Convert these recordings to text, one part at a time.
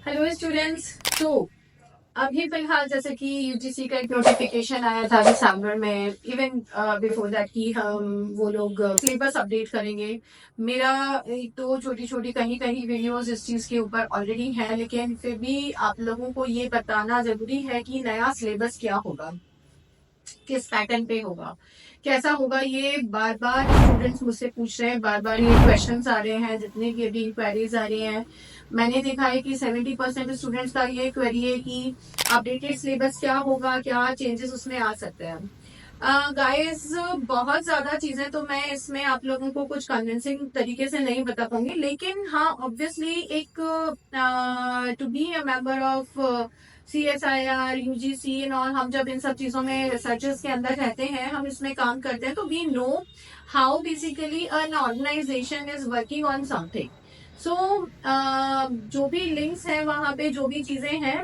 Hello students. तो अभी फिलहाल जैसे कि यूजीसी का एक नोटिफिकेशन आया था दिसंबर में, इवन बिफोर दैट कि हम वो लोग सिलेबस अपडेट करेंगे। मेरा एक तो छोटी छोटी कहीं कहीं वीडियोस इस चीज के ऊपर ऑलरेडी है, लेकिन फिर भी आप लोगों को ये बताना जरूरी है कि नया सिलेबस क्या होगा, किस पैटर्न पे होगा, कैसा होगा। ये बार बार स्टूडेंट्स मुझसे पूछ रहे हैं, बार बार ये क्वेश्चंस आ रहे हैं, जितने भी अभी इंक्वायरीज आ रही हैं। मैंने देखा है कि 70% स्टूडेंट्स का ये क्वेरी है कि अपडेटेड सिलेबस क्या होगा, क्या चेंजेस उसमें आ सकते हैं। गाइस, बहुत ज्यादा चीजें तो मैं इसमें आप लोगों को कुछ कन्विंसिंग तरीके से नहीं बता पाऊंगी, लेकिन हाँ ऑब्वियसली एक to be a member of CSIR UGC और हम जब इन सब चीजों में रिसर्चर्स के अंदर रहते हैं, हम इसमें काम करते हैं, तो we know how basically an organization is working on something. So जो भी लिंक्स हैं वहां पे जो भी चीजें हैं,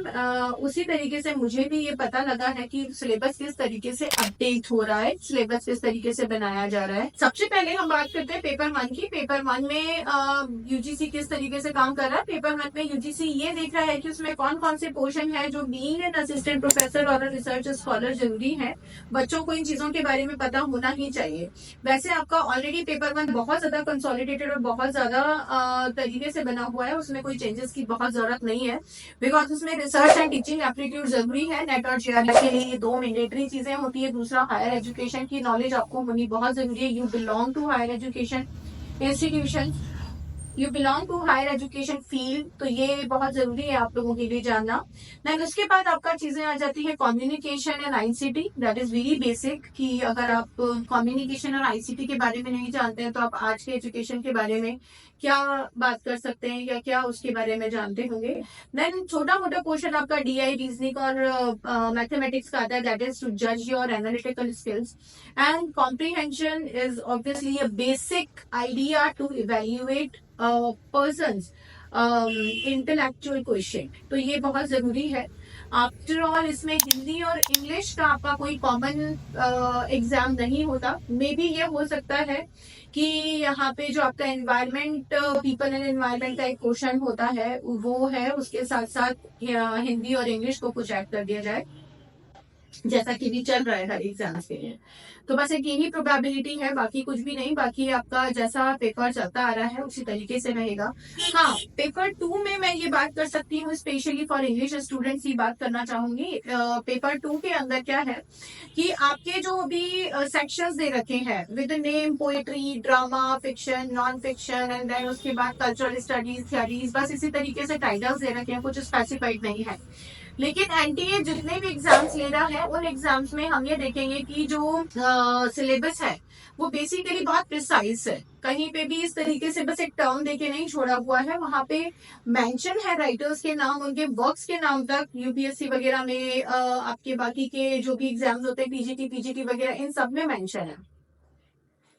उसी तरीके से मुझे भी ये पता लगा है कि सिलेबस किस तरीके से अपडेट हो रहा है, सिलेबस किस तरीके से बनाया जा रहा है। सबसे पहले हम बात करते हैं पेपर 1 की। पेपर 1 में यूजीसी किस तरीके से काम कर रहा है। पेपर 1 में यूजीसी ये देख रहा है कि उसमें कौन कौन से पोर्शन है जो बीइंग एन असिस्टेंट प्रोफेसर और रिसर्च स्कॉलर जरूरी है। बच्चों को इन चीजों के बारे में पता होना ही चाहिए। वैसे आपका ऑलरेडी पेपर 1 बहुत ज्यादा कंसोलिडेटेड और बहुत ज्यादा तरीके से बना हुआ है, उसमें कोई चेंजेस की बहुत जरूरत नहीं है, बिकॉज उसमें रिसर्च एंड टीचिंग एप्टीट्यूड जरूरी है। नेट और जेआरएफ के लिए ये दो मैंडेटरी चीजें होती है। दूसरा, हायर एजुकेशन की नॉलेज आपको होनी बहुत जरूरी है। You belong to higher education institution, you belong to higher education field, तो ये बहुत जरूरी है आप लोगों के लिए जानना। देन उसके बाद आपका चीजें आ जाती है communication and ICT. That is very basic कि अगर आप कम्युनिकेशन और आईसीटी के बारे में नहीं जानते हैं तो आप आज के एजुकेशन के बारे में क्या बात कर सकते हैं या क्या उसके बारे में जानते होंगे। देन छोटा मोटा पोर्शन आपका डीआई रीजनिंग और मैथमेटिक्स का आता है, दैट इज टू जज your analytical skills and comprehension is obviously a basic idea to evaluate persons intellectual question, तो ये बहुत जरूरी है। आफ्टर ऑल इसमें हिंदी और इंग्लिश का आपका कोई कॉमन एग्जाम नहीं होता। मे बी ये हो सकता है कि यहाँ पे जो आपका एनवायरमेंट, पीपल एंड एनवायरमेंट का एक क्वेश्चन होता है वो है, उसके साथ साथ हिंदी और इंग्लिश को कुछ ऐड कर दिया जाए, जैसा कि भी चल रहा है हर एग्जाम्स के लिए। तो बस एक यही प्रोबेबिलिटी है, बाकी कुछ भी नहीं। बाकी आपका जैसा पेपर चलता आ रहा है उसी तरीके से रहेगा। हाँ, पेपर 2 में मैं ये बात कर सकती हूँ, स्पेशली फॉर इंग्लिश स्टूडेंट्स ही बात करना चाहूंगी। पेपर 2 के अंदर क्या है कि आपके जो अभी सेक्शंस दे रखे हैं with name poetry, drama, fiction, non fiction and then उसके बाद कल्चरल स्टडीज, थ्योरीज, बस इसी तरीके से टाइटल्स दे रखे हैं, कुछ स्पेसिफाइड नहीं है। लेकिन एनटीए जितने भी एग्जाम्स ले रहा है उन एग्जाम्स में हम ये देखेंगे कि जो सिलेबस है वो बेसिकली बहुत प्रिसाइज है। कहीं पे भी इस तरीके से बस एक टर्म देके नहीं छोड़ा हुआ है, वहां पे मेंशन है राइटर्स के नाम, उनके वर्क्स के नाम तक। यूपीएससी वगैरह में आपके बाकी के जो भी एग्जाम्स होते हैं, पीजीटी वगैरह, इन सब में मेंशन है।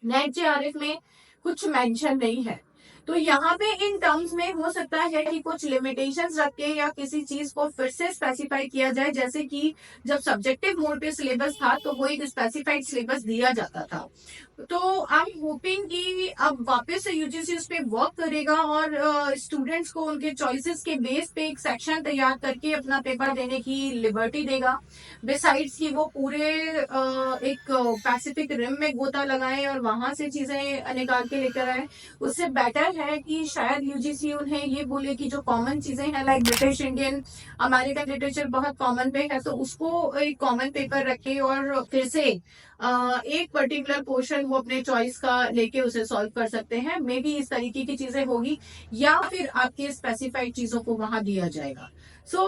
नेट जेआरएफ में कुछ मेंशन नहीं है। तो यहाँ पे इन टर्म्स में हो सकता है कि कुछ लिमिटेशंस रख के या किसी चीज को फिर से स्पेसिफाई किया जाए, जैसे कि जब सब्जेक्टिव मोड पे सिलेबस था तो वो एक स्पेसिफाइड सिलेबस दिया जाता था। तो आई एम होपिंग कि अब वापस से यूजीसी उस पर वर्क करेगा और स्टूडेंट्स को उनके चॉइसेस के बेस पे एक सेक्शन तैयार करके अपना पेपर देने की लिबर्टी देगा। बिसाइड्स कि वो पूरे एक पैसिफिक रिम में गोता लगाए और वहां से चीजें निकाल के लेकर आए। उससे बेटर है कि शायद यूजीसी उन्हें ये बोले कि जो कॉमन चीजें हैं like British, Indian, American literature बहुत कॉमन पे है, तो उसको एक कॉमन पेपर रखे और फिर से एक पर्टिकुलर पोर्शन वो अपने चॉइस का लेके उसे सॉल्व कर सकते हैं। मे बी इस तरीके की चीजें होगी या फिर आपके स्पेसिफाइड चीजों को वहां दिया जाएगा। So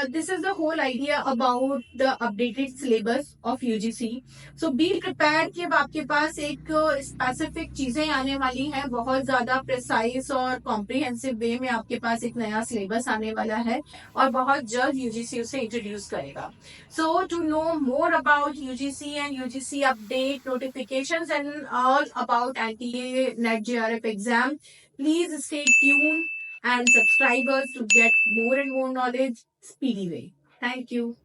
this is the whole idea about the updated syllabus of UGC. So be prepare कि अब आपके पास एक स्पेसिफिक चीजें आने वाली हैं, बहुत ज्यादा प्रिसाइज और कॉम्प्रिहेंसिव वे में आपके पास एक नया सिलेबस आने वाला है और बहुत जल्द यूजीसी उसे इंट्रोड्यूस करेगा। So to know more about UGC and UGC update notifications and all about NTA NET JRF exam, please stay tuned and subscribe us to get more and more knowledge speedy way. Thank you.